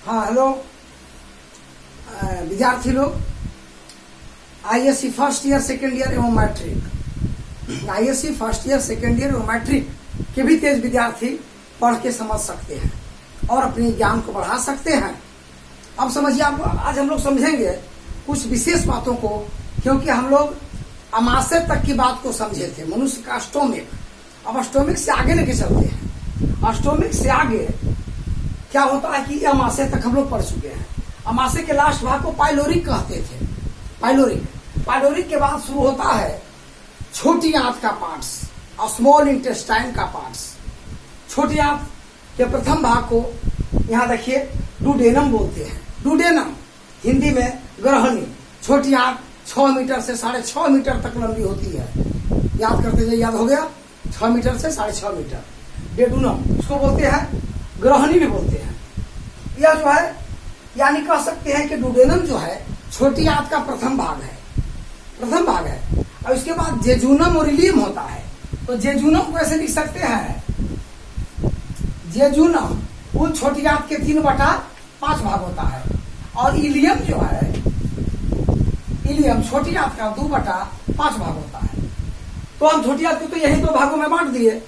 हाँ हेलो विद्यार्थी लोग, ISC first year second year एवं matric, ISC first year second year एवं मैट्रिक के भी तेज विद्यार्थी पढ़ के समझ सकते हैं और अपने ज्ञान को बढ़ा सकते हैं। अब समझिए, आप आज हम लोग समझेंगे कुछ विशेष बातों को, क्योंकि हम लोग अमाशय तक की बात को समझे थे, मनुष्य का स्टोमिक। अब स्टोमिक से आगे लेके चलते हैं। स्टोमिक से आगे क्या होता है कि अमाशय तक हम लोग पढ़ चुके हैं। अमाशय के लास्ट भाग को पाइलोरिक कहते थे। पाइलोरिक के बाद शुरू होता है छोटी आंत का पार्ट्स, स्मॉल इंटेस्टाइन का पार्ट्स। छोटी आंत के प्रथम भाग को यहाँ देखिए डुडेनम बोलते हैं। डुडेनम हिंदी में ग्रहणी। छोटी आंत 6 मीटर से 6.5 मीटर तक लंबी होती है। याद करते जाइए, याद हो गया, 6 मीटर से 6.5 मीटर। डेडुनम उसको बोलते हैं, ग्रहणी भी बोलते हैं। यह जो है, यानी कह सकते हैं कि डुडेनम जो है छोटी आंत का प्रथम भाग है। और इसके बाद जेजुनम और इलियम होता है। तो जेजुनम को ऐसे लिख सकते हैं, जेजुनम उन छोटी आंत के 3/5 भाग होता है। और इलियम जो है, इलियम छोटी आंत का 2/5 भाग होता है। तो हम छोटी आंत को तो यही 2 भागों में बांट दिए,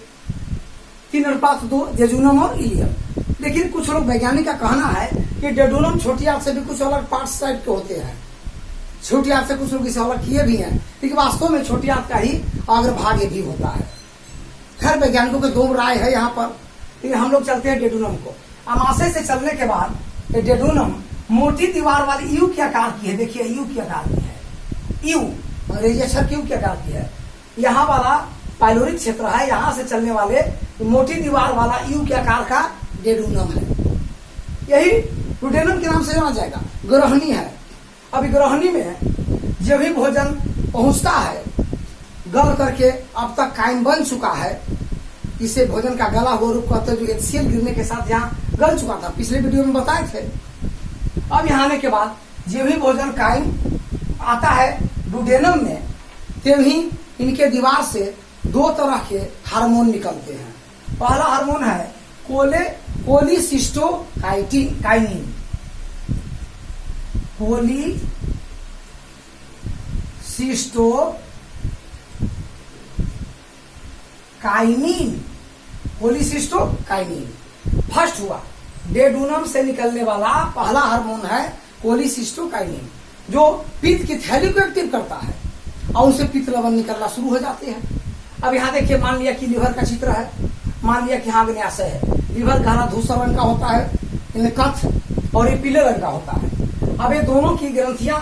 3/2, जेजुनम और इलियम। लेकिन कुछ लोग वैज्ञानिक का कहना है कि डेडुनम छोटी आंत से भी कुछ अलग पार्ट्स टाइप के होते हैं। छोटी आंत से कुछ लोग इसे अलग किए भी हैं, लेकिन वास्तव में छोटी आंत का ही अग्रभाग भी होता है। खैर, वैज्ञानिकों के 2 राय है यहाँ पर, लेकिन हम लोग चलते हैं डेडुनम को। अमाशय से चलने के बाद डेडुनम मोटी दीवार वाली यू के आकार की है। देखिए, यू के आकार की है। यू अंग्रेजी अक्षर क्यू के आकार की है। यहाँ वाला पाइलोरिक क्षेत्र है, यहाँ से चलने वाले मोटी दीवार वाला यू के आकार का डेडुनम है। यही डुडेनम के नाम से जाना जाएगा। ग्रहणी है। अभी ग्रहणी में जो भी भोजन पहुंचता है गल करके अब तक कायम बन चुका है, इसे भोजन का गला हुआ रूप कहते हैं, जो HCl गिरने के साथ यहाँ गल चुका था, पिछले वीडियो में बताए थे। अब यहाँ आने के बाद जो भी भोजन कायम आता है डुडेनम में, तभी इनके दीवार से 2 तरह के हार्मोन निकलते हैं। पहला हार्मोन है कोलिसिस्टोकाइनिन। कोलिसिस्टोकाइनिन फर्स्ट हुआ। डेडुनम से निकलने वाला पहला हार्मोन है कोलिसिस्टोकाइनिन, जो पित्त की थैली को एक्टिव करता है और उनसे पित्त लवण निकलना शुरू हो जाते हैं। अब यहाँ देखिए, मान लिया कि लीवर का चित्र है, मान लिया कि हाँ अग्न्याशय है। लीवर गहरा धूसर रंग का होता है, इनमें कथ, और ये पीले रंग का होता है। अब ये दोनों की ग्रंथियां,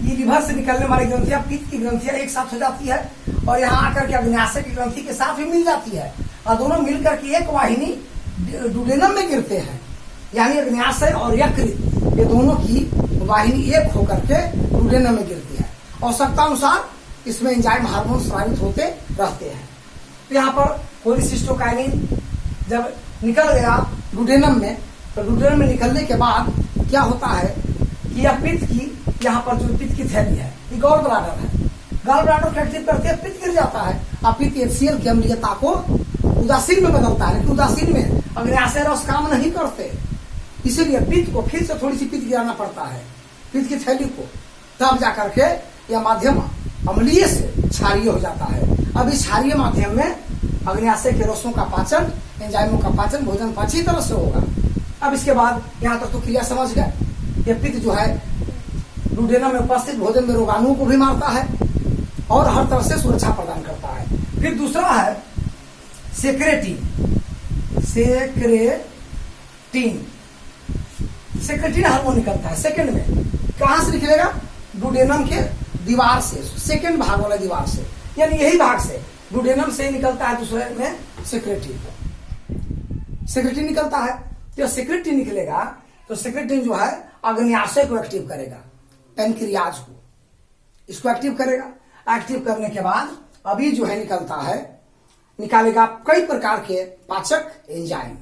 ये लीवर से निकलने वाली ग्रंथियां, पित्त की ग्रंथियां एक साथ हो जाती है और यहाँ आकर के अग्न्याशय की ग्रंथि के साथ भी मिल जाती है, और दोनों मिलकर के एक वाहिनी डुडेनम में गिरते हैं। यानी अग्न्याशय और यकृत, ये दोनों की वाहिनी एक होकर के डुडेनम में गिरती है। आवश्यकतानुसार इसमें एंजाइम हार्मोन स्रावित होते रहते हैं। तो यहाँ पर कोलिसिस्टोकाइनिन जब निकल गया डुडेनम में, तो डुडेनम में निकलने के बाद क्या होता है कि यह पित्त की, यहाँ पर जो पित्त की थैली है, ये गॉल ब्लैडर है। गॉल ब्लैडर को एक्टिव करके पित्त गिर जाता है और पित्त HCl की अम्लीयता को उदासीन में बदलता है। लेकिन उदासीन में अग्न्याशय रस काम नहीं करते, इसीलिए पित्त को फिर से थोड़ी सी पित्त गिराना पड़ता है, पित्त की थैली को, तब जाकर के यह माध्यम अम्लीय से क्षारीय हो जाता है। अब इस क्षारीय माध्यम में अग्न्याशय के रसों का पाचन, एंजाइमों का पाचन, भोजन अच्छी तरह से होगा। अब इसके बाद यहाँ तक तो क्रिया समझ गए। यह पित्त जो है डुडेनम में उपस्थित भोजन में रोगाणुओं को भी मारता है और हर तरह से सुरक्षा प्रदान करता है। फिर दूसरा है सेक्रेटिन। सेक्रेटिन हार्मोन निकलता है सेकंड में। कहां से निकलेगा? डुडेनम के दीवार से, सेकंड भाग वाला दीवार से, यानी यही भाग से, डुडेनम से निकलता है। दूसरे में सेक्रेटिन निकलता है। जब सेक्रेटिन निकलेगा तो सेक्रेटिन जो है अग्न्याशय को एक्टिव करेगा, पेनक्रियाज को, इसको एक्टिव करेगा। एक्टिव करने के बाद अभी जो है निकालेगा कई प्रकार के पाचक एंजाइम।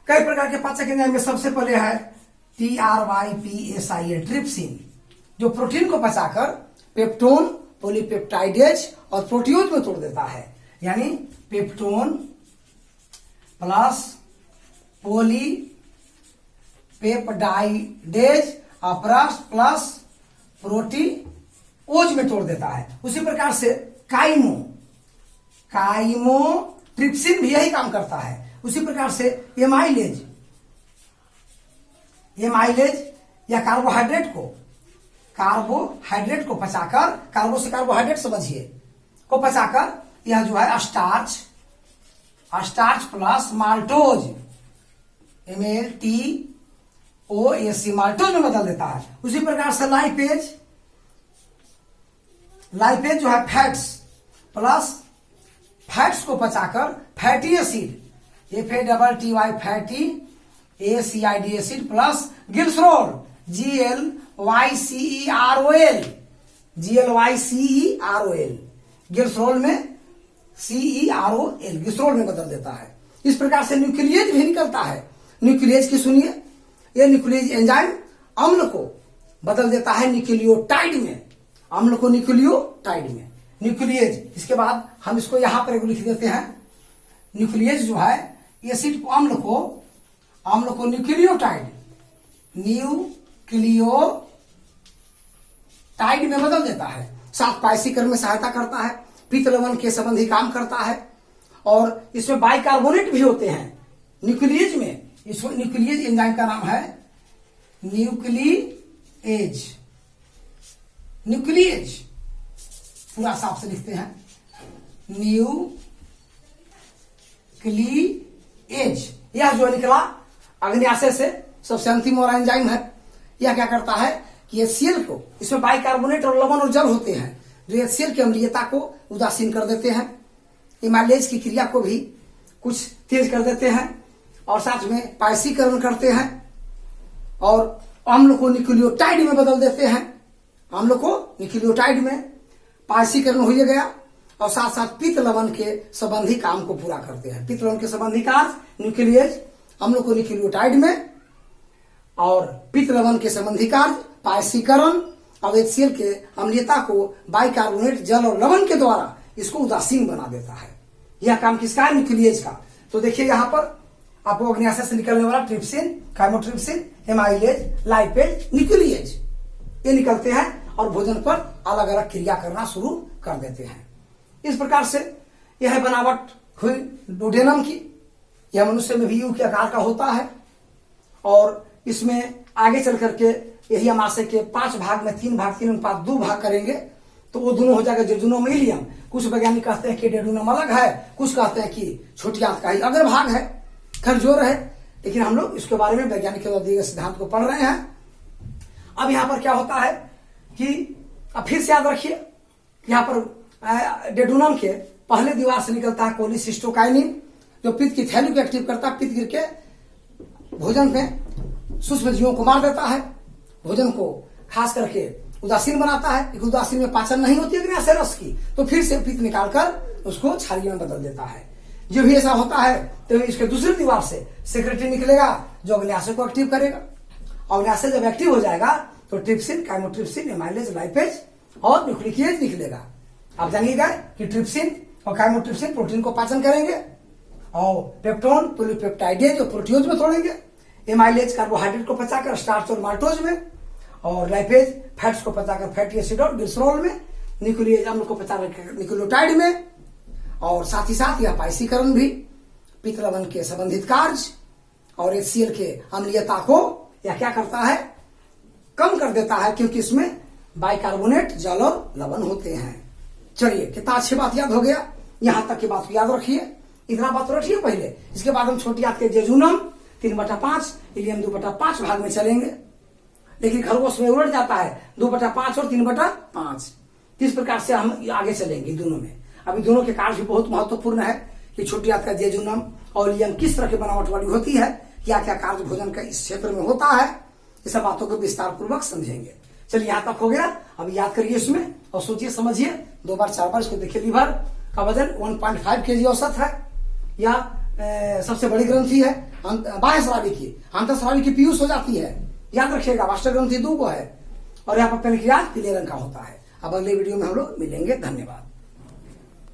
कई प्रकार के पाचक एंजाइम में सबसे पहले है TRYPSIA, ट्रिप्सिन, जो प्रोटीन को पचाकर पेप्टोन, पॉलीपेप्टाइडेज और प्रोटियोज में तोड़ देता है। यानी पेप्टोन प्लस पेप्टाइडेज अपरस प्लस प्रोटीओज में तोड़ देता है। उसी प्रकार से काइमोट्रिप्सिन भी यही काम करता है। उसी प्रकार से एमाइलेज या कार्बोहाइड्रेट को पचाकर, कार्बो से कार्बोहाइड्रेट समझिए, को पचाकर यह जो है starch plus maltose MALTOAC maltose में बदल देता है। उसी प्रकार से लाइपेज जो है फैट्स को पचाकर fatty acid FATTY fatty ACID acid plus glycerol GLYCEROL glycerol में CEROL ग्लिसरॉल में बदल देता है। इस प्रकार से न्यूक्लियेज भी निकलता है। न्यूक्लियेज की सुनिए, यह न्यूक्लियेज एंजाइम अम्ल को बदल देता है न्यूक्लियोटाइड में, अम्ल को न्यूक्लियोटाइड में। न्यूक्लियेज, इसके बाद हम इसको यहां पर लिख देते हैं। न्यूक्लियेज जो है एसिड को अम्ल को न्यूक्लियोटाइड में बदल देता है। साथ पाइसीकरण में सहायता करता है, पित्त लवण के संबंधी काम करता है, और इसमें बाइकार्बोनेट भी होते हैं न्यूक्लियेज में। इसको न्यूक्लियेज एंजाइम का नाम है न्यूक्लियेज पूरा साफ से लिखते हैं, न्यूक्लियेज। यह जो निकला अग्न्याशय से सबसे अंतिम और एंजाइम है। यह क्या करता है कि HCl को, इसमें बाइकार्बोनेट और लवण और जल होते हैं जो HCl की अम्लीयता को उदासीन कर देते हैं, एमाइलेज की क्रिया को भी कुछ तेज कर देते हैं, और साथ में पाइसीकरण करते हैं, और अम्ल को न्यूक्लियोटाइड में बदल देते हैं। अम्ल को न्यूक्लियोटाइड में पाइसीकरण हो गया, और साथ साथ पित्त लवण के संबंधी काम को पूरा करते हैं। पित्त लवण के संबंधी कार्य न्यूक्लियेज, अम्ल को न्यूक्लियोटाइड में, और पित्त लवण के संबंधी कार्य पाइसीकरण, और HCl के अम्लीयता को बाइकार्बोनेट, जल और लवण के द्वारा इसको उदासीन बना देता है। यह काम किसका है? न्यूक्लियेज का। तो देखिए यहां पर आपको अग्न्याशय से निकलने वाला trypsin, chymotrypsin, amylase, lipase, nuclease, ये निकलते हैं और भोजन पर अलग अलग क्रिया करना शुरू कर देते हैं। इस प्रकार से यह बनावट हुई डुडेनम की। यह मनुष्य में भी U के आकार का होता है, और इसमें आगे चल करके यही अमाशय के 5 भाग में 3 भाग 3:2 भाग करेंगे तो वो दोनों हो जाएगा जेजुनम इलियम। कुछ वैज्ञानिक कहते हैं कि डेडुनम अलग है, कुछ कहते हैं कि छोटी आंत का ही अगर भाग है, खैर जोर है, लेकिन हम लोग इसके बारे में वैज्ञानिक के द्वारा दिए गए सिद्धांत को पढ़ रहे हैं। अब यहाँ पर क्या होता है कि अब फिर से याद रखिए, यहाँ पर डेडुनम के पहले दीवार से निकलता है कोलिसिस्टोकाइनिन, जो पित्त की थैली को एक्टिव करता है, पित्त गिर के भोजन में सूक्ष्म जीवों को मार देता है, भोजन को खास करके उदासीन बनाता है। एक उदासीन में पाचन नहीं होती अग्न्याशय रस की, तो फिर से पित्त निकालकर उसको क्षारीय में बदल देता है। जो भी ऐसा होता है तो इसके दूसरी दीवार से सेक्रेटरी निकलेगा जो अग्न्याशय को एक्टिव करेगा। अग्न्याशय जब एक्टिव हो जाएगा तो ट्रिप्सिन, काइमोट्रिप्सिन, एमाइलेज, लाइपेज और न्यूक्लियेज निकलेगा। आप जानिएगा कि ट्रिप्सिन और काइमोट्रिप्सिन प्रोटीन को पाचन करेंगे, और पेप्टोन पॉलीपेप्टाइडेज और प्रोटीओज में तोड़ेंगे, एमाइलेज कार्बोहाइड्रेट को पचाकर स्टार्च और माल्टोज में, और लाइपेज फैट्स को पचाकर फैटी एसिड और ग्लिसरॉल में, न्यूक्लियेज अम्ल को पचाकर न्यूक्लियोटाइड में, और साथ ही साथ यह पाइसीकरण भी पित्त लवण के संबंधित कार्य और HCl के अम्लीयता को यह क्या करता है? कम कर देता है, क्योंकि इसमें बाइकार्बोनेट, जल और लवण होते हैं। चलिए, कितना अच्छी बात याद हो गया। यहां तक की बात को याद रखिए, इतना बात रखिए पहले। इसके बाद हम छोटी आंत के जेजुनम 3/5, इलियम 2/5 भाग में चलेंगे, लेकिन खरगोश में उलट जाता है 2/5 और 3/5। इस प्रकार से हम आगे चलेंगे दोनों में। अभी दोनों के कार्य भी बहुत महत्वपूर्ण है कि छोटी आंत का जेजुनम और इलियम किस तरह की बनावट वाली होती है, क्या क्या कार्य भोजन का इस क्षेत्र में होता है, ये सब बातों को विस्तार पूर्वक समझेंगे। चलिए, यहां तक हो गया। अब याद करिए इसमें और सोचिए समझिए, 2 बार 4 बार इसको देखिए। लीवर का वजन 1.5 kg औसत है, या सबसे बड़ी ग्रंथि है बाह्य स्रावी की, अंतःस्रावी की पीयूष हो जाती है। याद रखिएगा, वास्टर ग्रंथि 2 को है, और यहाँ पर पेनक्रियाज पीले रंग का होता है। अब अगले वीडियो में हम लोग मिलेंगे। धन्यवाद।